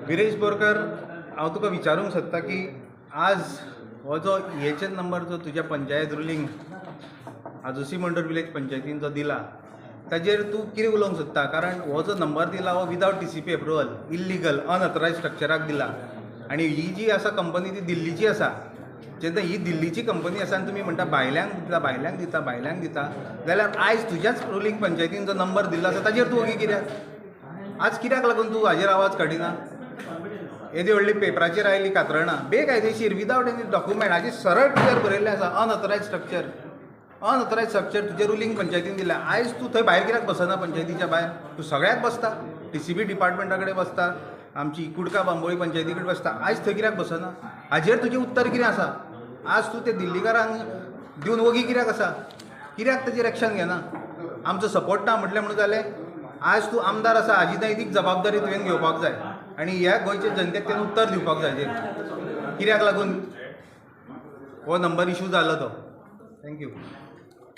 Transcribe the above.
वीरेश बोरकर, हांव तुका विचारूंक सोदता की आज हो जो हेचे नंबर जो तुज्या पंचायत रुलींग आजोसी मंडोर विलेज पंचायतीन जो दिला ताजेर तूं कितें उलोवंक सोदता? कारण हो जो नंबर दिला हो विदावट TCP एप्रुवल, इल्लिगल, अनऑथरायज स्ट्रक्चराक दिला. आनी ही जी आसा कंपनी ती दिल्लीची आसा. जेन्ना ही दिल्लीची कंपनी आसा आनी तुमी म्हणटा भायल्यांक दिता जाल्यार आयज तुज्याच रुलींग पंचायतीन जो नंबर दिल्लो आसा ताजेर तूं ओगी कित्याक? आज कित्याक लागून तूं हाजेर आवाज काडिना? येदी व्हडली पेपराचेर आयली कात्रणां बेकायदेशीर विदावट एनी डॉक्युमेंट हाजेर सरळ क्लियर बरयल्लें आसा अनऑथरायज स्ट्रक्चर तुज्या रुलींग पंचायतीन दिल्या. आयज तूं थंय भायर कित्याक बसना? पंचायतीच्या भायर तूं सगळ्याक बसता, TCP डिपार्टमेंटा कडेन बसता, आमची कुडका बांबोळी पंचायती कडेन बसता. आयज थंय कित्याक बसना? हाजेर तुजें उत्तर कितें आसा? आज तूं ते दिल्लीकारांक दिवन वगी कित्याक आसा? कित्याक ताजेर एक्शन घेना? आमचो सपोर्ट ना म्हटलें म्हणून जालें? आज तूं आमदार आसा, हाजी नैतीक जबाबदारी तुवें घेवपाक जाय आनी ह्या गोंयच्या जनतेक तेणें उत्तर दिवपाक जाय हाजेर कित्याक लागून हो नंबर इशू जालो तो. थँक्यू.